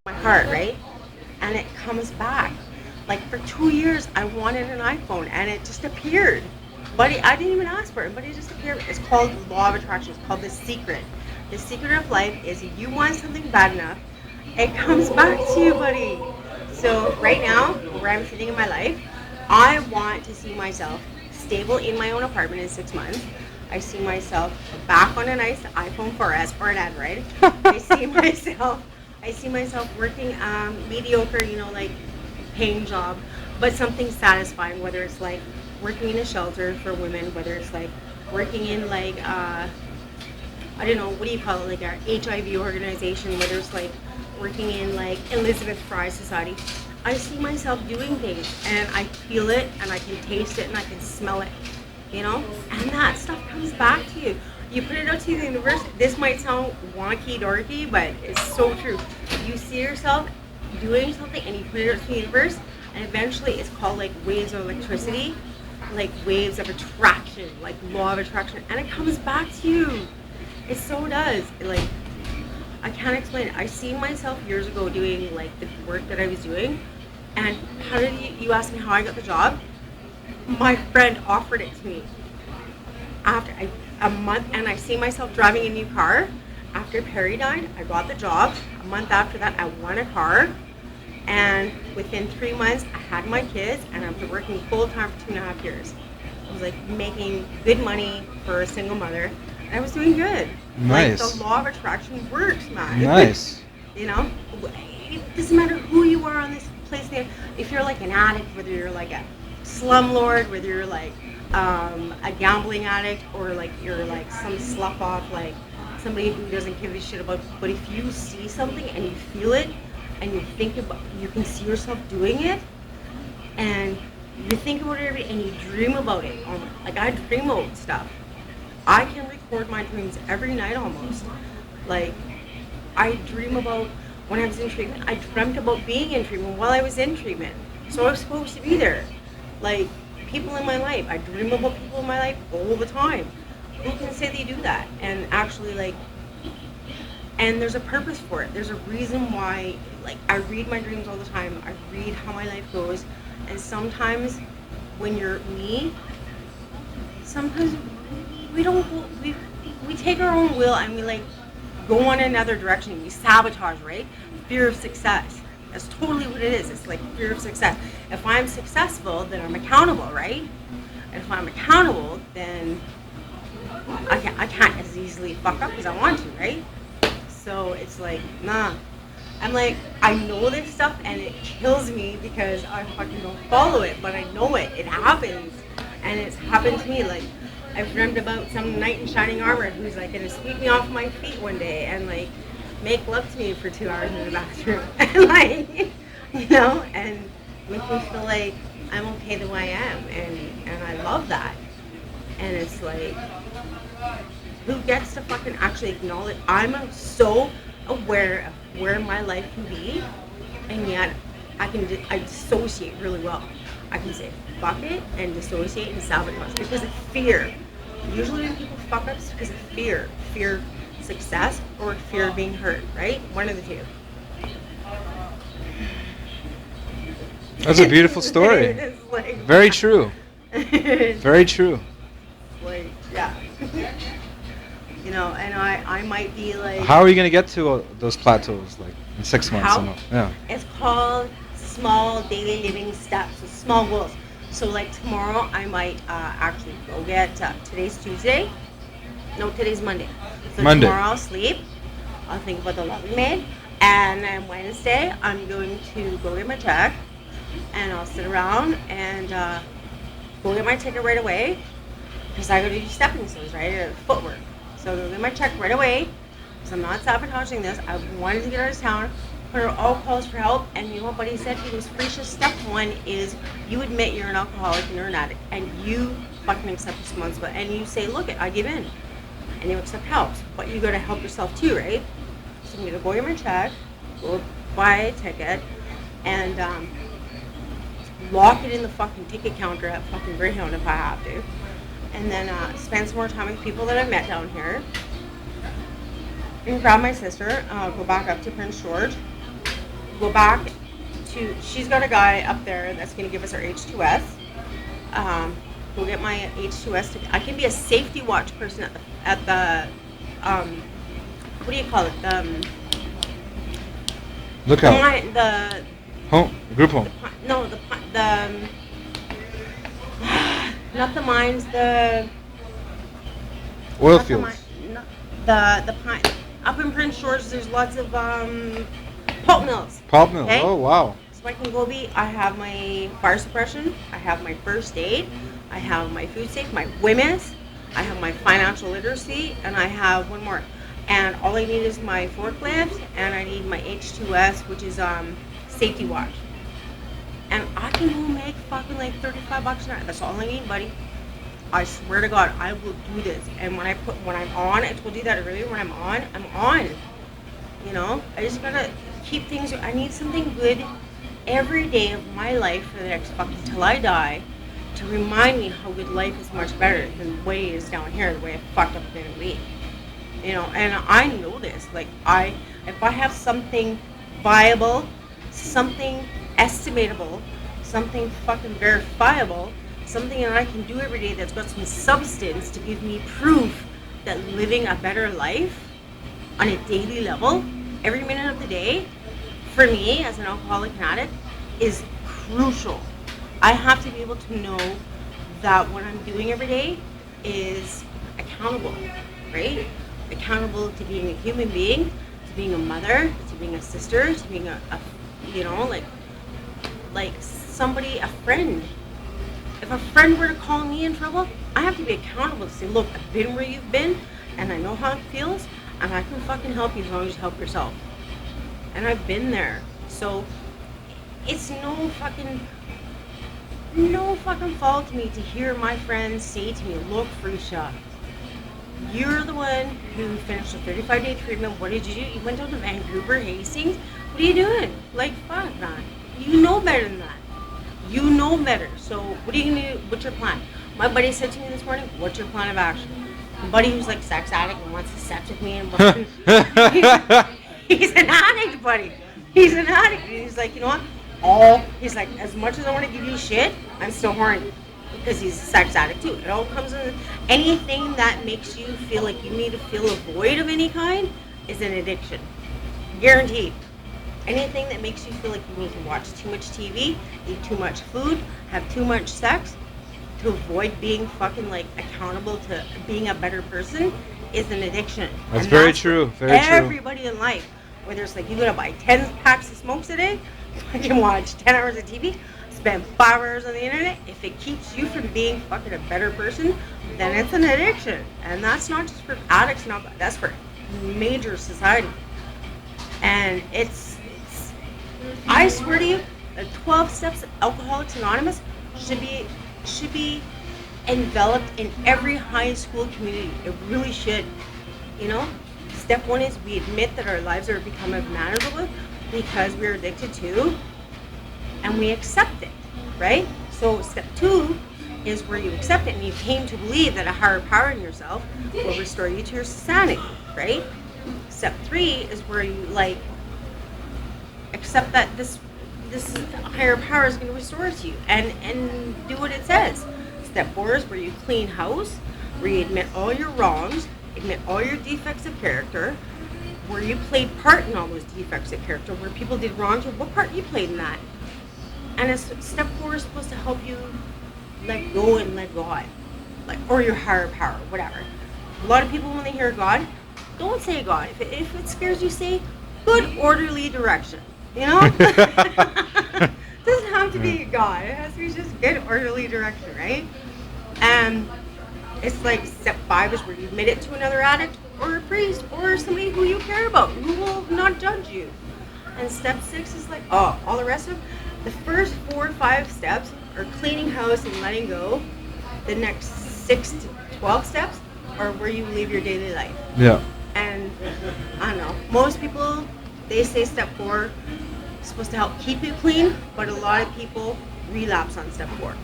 my heart, right? And it comes back. Like for 2 years, I wanted an iPhone, and it just appeared. But I didn't even ask for it, but it just appeared. It's called law of attraction. It's called the secret. The secret of life is if you want something bad enough, it comes back to you, buddy. So right now, where I'm sitting in my life, I want to see myself stable in my own apartment in 6 months. I see myself back on a nice iPhone 4S or an Android. I see myself I see myself working mediocre, like paying job, but something satisfying, whether it's like working in a shelter for women, whether it's like working in like I don't know, what do you call it, like our HIV organization, whether it's like working in like Elizabeth Fry Society. I see myself doing things and I feel it and I can taste it and I can smell it, and that stuff comes back to you. You put it out to the universe. This might sound wonky dorky, but it's so true. You see yourself doing something and you put it out to the universe, and eventually it's called like waves of electricity, like waves of attraction, like law of attraction, and it comes back to you. It so does. Like, I can't explain it. I seen myself years ago doing like the work that I was doing, and how did you asked me how I got the job? My friend offered it to me after a month, and I see myself driving a new car. After Perry died, I got the job. A month after that, I won a car, and within 3 months, I had my kids, and I was working full time for 2.5 years. I was like making good money for a single mother, and I was doing good. Nice. Like the law of attraction works, man. Nice. It doesn't matter who you are on this place there. If you're like an addict, whether you're like a slumlord, whether you're like a gambling addict, or like you're like some slough off, like somebody who doesn't give a shit about. But if you see something and you feel it, and you think about, you can see yourself doing it, and you think about it and you dream about it. Like I dream about stuff. I can record my dreams every night almost. Like I dream about when I was in treatment. I dreamt about being in treatment while I was in treatment, so I was supposed to be there. Like people in my life, I dream about people in my life all the time. Who can say they do that? And actually, like, and there's a purpose for it. There's a reason why. Like I read my dreams all the time. I read how my life goes, and sometimes when you're me, sometimes we don't go, we take our own will and we like go on another direction. We sabotage, right? Fear of success. That's totally what it is. It's like fear of success. If I'm successful, then I'm accountable, right? And if I'm accountable, then I can't as easily fuck up as I want to, right? So it's like, nah. I'm like, I know this stuff and it kills me because I fucking don't follow it, but I know it. It happens. And it's happened to me. Like, I've dreamt about some knight in shining armor who's like gonna sweep me off my feet one day and like make love to me for 2 hours in the bathroom. And like, and make me feel like I'm okay the way I am. And I love that. And it's like, who gets to fucking actually acknowledge? I'm so aware of where my life can be, and yet I dissociate really well. I can say fuck it and dissociate and sabotage because of fear. Usually when people fuck up, it's because of fear of success or fear of being hurt, right? One of the two. That's a beautiful story. Like, very true. Very true. Like, yeah. And I might be like... How are you going to get to those plateaus, like, in 6 months? How? Yeah. It's called small daily living steps, so small goals. So, like, tomorrow I might actually go get... today's Tuesday? No, today's Monday. So Monday. Tomorrow I'll sleep. I'll think about the love we made. And then Wednesday, I'm going to go get my check. And I'll sit around and go get my ticket right away. Because I got to do stepping stones, right? Footwork. So I'm going to get my check right away. Because I'm not sabotaging this. I wanted to get out of town. Put out all calls for help. And you know what buddy said? He goes, Felicia, step one is you admit you're an alcoholic and you're an addict. And you fucking accept responsibility. And you say, look it, I give in. And you accept help. But you got to help yourself too, right? So I'm going to go get my check. Go buy a ticket. And lock it in the fucking ticket counter at fucking Greyhound if I have to. And then spend some more time with people that I've met down here. And grab my sister, go back up to Prince George. go back to, she's got a guy up there that's going to give us our H2S. Go get my H2S. I can be a safety watch person at the what do you call it? Lookout. The Home. Group home. no, not the mines, the Oil not the fields. the pine. Up in Prince George, there's lots of pulp mills. Pulp mills. Okay? Oh, wow. So I can go be. I have my fire suppression. I have my first aid. I have my food safe. My women's. I have my financial literacy, and I have one more. And all I need is my forklift, and I need my H2S, which is safety watch. And I can go make fucking like $35 an hour. That's all I need, buddy. I swear to God, I will do this. And when I'm on, I told you that earlier, when I'm on. You know, I just gotta keep things, I need something good every day of my life for the next fucking till I die to remind me how good life is much better than the way it is down here, the way I fucked up in Italy. You know, and I know this. Like, if I have something viable, something estimatable, something fucking verifiable, something that I can do every day that's got some substance to give me proof that living a better life on a daily level, every minute of the day, for me as an alcoholic and addict, is crucial. I have to be able to know that what I'm doing every day is accountable, right? Accountable to being a human being, to being a mother, to being a sister, to being a you know, like somebody, a friend. If a friend were to call me in trouble, I have to be accountable to say, look, I've been where you've been, and I know how it feels, and I can fucking help you as long as you help yourself. And I've been there. So it's no fucking fault to me to hear my friends say to me, look, Freisha, you're the one who finished a 35-day treatment. What did you do? You went down to Vancouver, Hastings. What are you doing? Like, fuck, man. You know better than that. You know better. So what are you going to do? What's your plan? My buddy said to me this morning, what's your plan of action? My buddy who's like sex addict and wants to sex with me. And he's an addict, buddy. He's an addict. And he's like, you know what? He's like, as much as I want to give you shit, I'm still horny. Because he's a sex addict too. It all comes in. Anything that makes you feel like you need to fill a void of any kind is an addiction. Guaranteed. Anything that makes you feel like you need to watch too much TV, eat too much food, have too much sex, to avoid being fucking like accountable to being a better person is an addiction. That's very true. Very true. Everybody in life, whether it's like you gotta buy 10 packs of smokes a day, fucking watch 10 hours of TV, spend 5 hours on the internet, if it keeps you from being fucking a better person, then it's an addiction. And that's not just for addicts, that's for major society. And I swear to you, the 12 steps of Alcoholics Anonymous should be enveloped in every high school community. It really should. You know, step 1 is we admit that our lives are becoming manageable because we're addicted to, and we accept it, right? So step 2 is where you accept it and you came to believe that a higher power in yourself will restore you to your sanity, right? Step 3 is where you like accept that this higher power is going to restore it to you and do what it says. Step 4 is where you clean house, where you admit all your wrongs, admit all your defects of character, where you played part in all those defects of character, where people did wrong to what part you played in that. And step 4 is supposed to help you let go and let God, like, or your higher power, whatever. A lot of people, when they hear God, don't say God. If it scares you, say good orderly direction. You know? It doesn't have to be God. It has to be just good orderly direction, right? And it's like step 5 is where you admit it to another addict or a priest or somebody who you care about, who will not judge you. And step 6 is like, all the rest of them. The first 4 or 5 steps are cleaning house and letting go. The next 6 to 12 steps are where you live your daily life. Yeah. And I don't know, most people, they say step 4 is supposed to help keep you clean, but a lot of people relapse on step 4.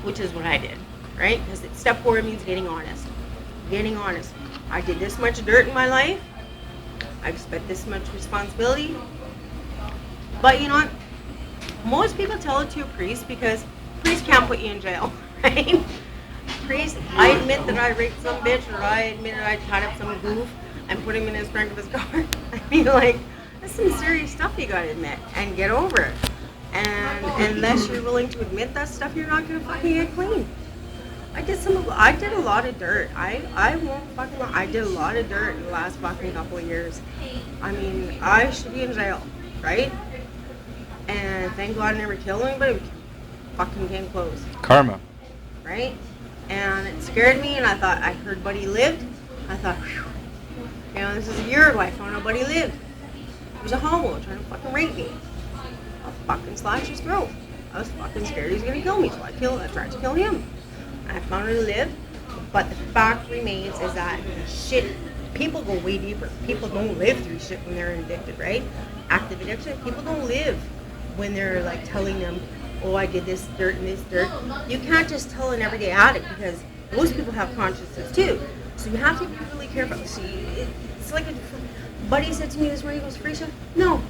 Which is what I did, right? Because step 4 means getting honest. Getting honest. I did this much dirt in my life. I expect this much responsibility. But you know what? Most people tell it to a priest because priest can't put you in jail, right? Priest, I admit that I raped some bitch, or I admit that I tied up some goof and put him in his trunk of his car. I mean, like, that's some serious stuff you gotta admit and get over it. And unless you're willing to admit that stuff, you're not gonna fucking get clean. I did a lot of dirt. I won't fucking lie. I did a lot of dirt in the last fucking couple of years. I mean, I should be in jail, right? And thank God I never killed anybody. Fucking came close. Karma. Right? And it scared me, and I thought, I heard Buddy lived. I thought, whew, you know, this is a year ago. I found out Buddy lived. He was a homo trying to fucking rape me. I'll fucking slash his throat. I was fucking scared he was gonna kill me, so I tried to kill him. I found out he lived, but the fact remains is that shit, people go way deeper. People don't live through shit when they're addicted, right? Active addiction, people don't live when they're like telling them, oh, I did this dirt and this dirt. You can't just tell an everyday addict because most people have consciences too. So you have to be really careful. See, it's like Buddy said to me this morning, he goes, Felicia, no,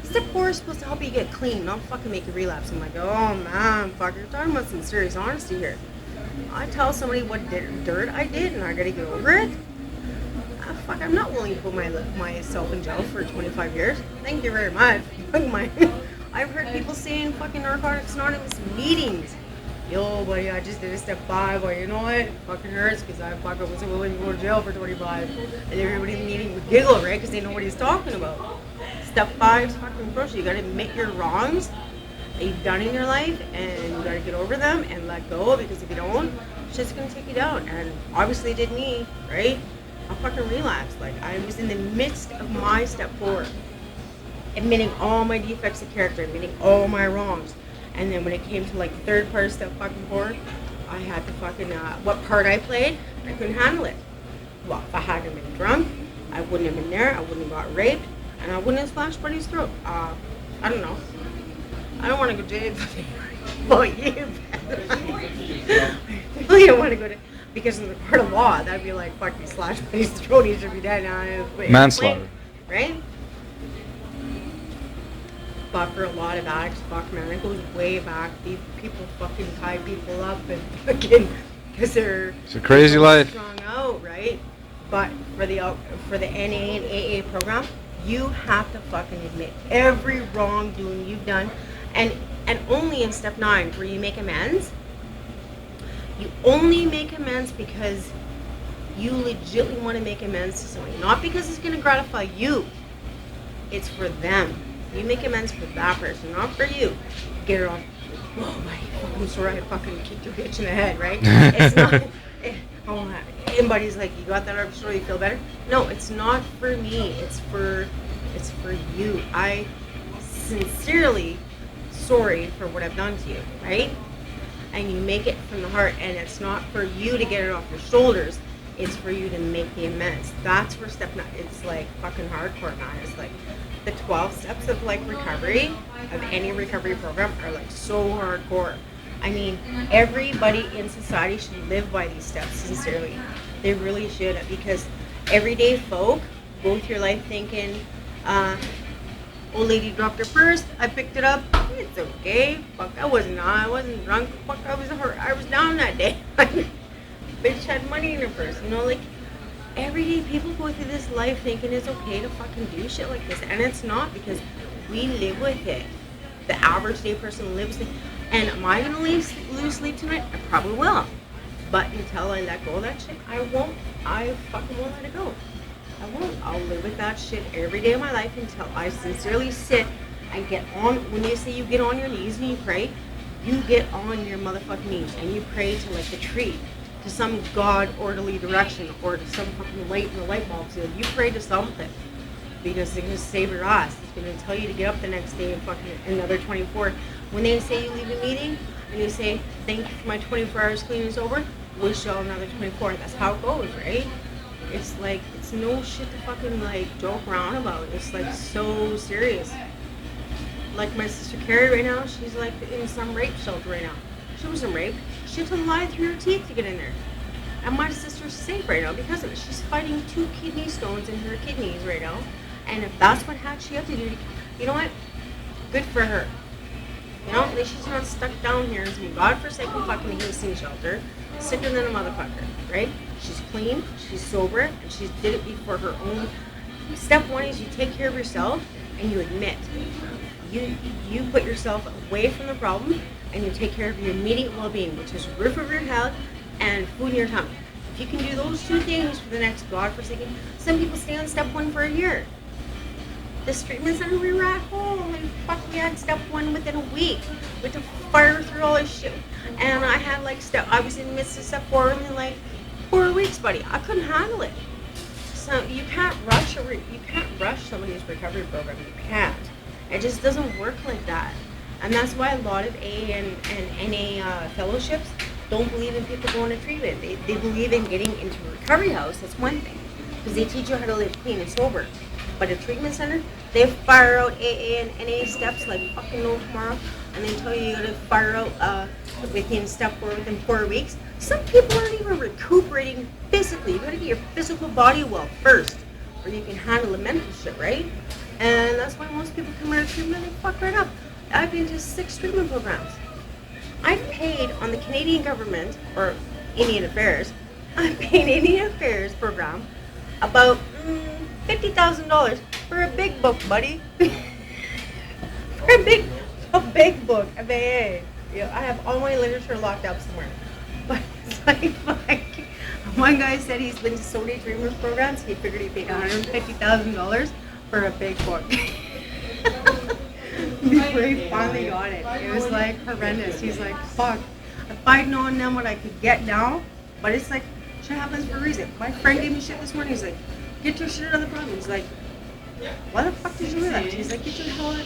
step 4 is supposed to help you get clean, not fucking make you relapse. I'm like, oh man, fuck, you're talking about some serious honesty here. I tell somebody what dirt I did and I gotta get over it. Fuck, I'm not willing to put myself in jail for 25 years. Thank you very much. I've heard people say in fucking Narcotics Anonymous meetings, yo, buddy, I just did a step 5, but you know what? It fucking hurts because I fucking wasn't willing to go to jail for 25. And everybody in the meeting would giggle, right? Because they know what he's talking about. Step 5 is fucking crucial. You gotta admit your wrongs that you've done in your life, and you gotta get over them and let go, because if you don't, shit's gonna take you down. And obviously it did me, right? I fucking relapsed. Like, I was in the midst of my step 4, admitting all my defects of character, admitting all my wrongs. And then when it came to like the third part of step fucking 4, I had to fucking, what part I played, I couldn't handle it. Well, if I hadn't been drunk, I wouldn't have been there, I wouldn't have got raped, and I wouldn't have slashed Buddy's throat. I don't know. I don't want to go to jail. Well, you I really don't want to go to, because in the court of law, that'd be like, fuck, you slashed Buddy's throat, he should be dead now. Manslaughter. Right? But for a lot of addicts, fuck man, it goes way back. These people fucking tie people up and fucking, because they're, it's a crazy life. Strung out, right? But for the NA and AA program, you have to fucking admit every wrongdoing you've done, and only in step 9 where you make amends. You only make amends because you legitimately want to make amends to somebody, not because it's going to gratify you. It's for them. You make amends for that person, not for you. Get it off. Oh my fucking sorry, I fucking kicked your bitch in the head, right? It's not. Anybody's like, you got that story, you feel better? No, it's not for me. It's for you. I sincerely sorry for what I've done to you, right? And you make it from the heart, and it's not for you to get it off your shoulders. It's for you to make the amends. That's where step 9. It's like fucking hardcore, man. It's like the 12 steps of like recovery, of any recovery program, are like so hardcore. I mean, everybody in society should live by these steps, sincerely. They really should, because everyday folk go through life thinking, old lady dropped her purse, I picked it up, it's okay, fuck, I wasn't drunk, fuck, I was down that day. Bitch had money in her purse, you know, like, everyday people go through this life thinking it's okay to fucking do shit like this, and it's not, because we live with it. The average day person lives it. And am I gonna lose sleep tonight? I probably will. But until I let go of that shit, I won't. I fucking won't let it go. I won't. I'll live with that shit every day of my life until I sincerely sit and get on. When they say you get on your knees and you pray, you get on your motherfucking knees and you pray to like the tree, to some God orderly direction, or to some fucking light in the light bulb. So you pray to something, because it's gonna save your ass. It's gonna tell you to get up the next day and fucking another 24. When they say you leave a meeting and you say, thank you for my 24 hours cleaning is over, wish you all another 24. That's how it goes, right? It's like, it's no shit to fucking like joke around about. It's like so serious. Like my sister Carrie right now, she's like in some rape shelter right now. She wasn't raped. She had to lie through her teeth to get in there. And my sister's safe right now because of it. She's fighting 2 kidney stones in her kidneys right now. And if that's what she had to do, you know what? Good for her. You know, at least she's not stuck down here in some godforsaken fucking Hastings shelter, sicker than a motherfucker, right? She's clean, she's sober, and she did it before her own. Step one is you take care of yourself and you admit. You put yourself away from the problem and you take care of your immediate well-being, which is roof over your head and food in your tummy. If you can do those two things for the next godforsaken, some people stay on step one for a year. This treatment center we were at, holy fuck, we had step one within a week. We had to fire through all this shit. And I had I was in the midst of step four in like 4 weeks, buddy. I couldn't handle it. So you can't rush somebody's recovery program. You can't. It just doesn't work like that. And that's why a lot of AA and NA fellowships don't believe in people going to treatment. They believe in getting into a recovery house. That's one thing. Because they teach you how to live clean and sober. But a treatment center, they fire out AA and NA steps like fucking no tomorrow. And they tell you to fire out within step four within 4 weeks. Some people aren't even recuperating physically. You gotta get your physical body well first. Or you can handle the mental shit, right? And that's why most people come out of treatment and they fuck right up. I've been to 6 treatment programs. I've paid on the Canadian government, or Indian Affairs, I've paid Indian Affairs program about $50,000 for a big book, buddy. For a big book of AA. You know, I have all my literature locked up somewhere. But it's like one guy said he's been to so many treatment programs, he figured he paid $150,000 for a big book. Before he finally got it. It was like horrendous. He's like, fuck, if I'd known then what I could get now, but it's like, shit happens for a reason. My friend gave me shit this morning. He's like, get your shit out of the problem. He's like, why the fuck did you do that? He's like, get your hell out of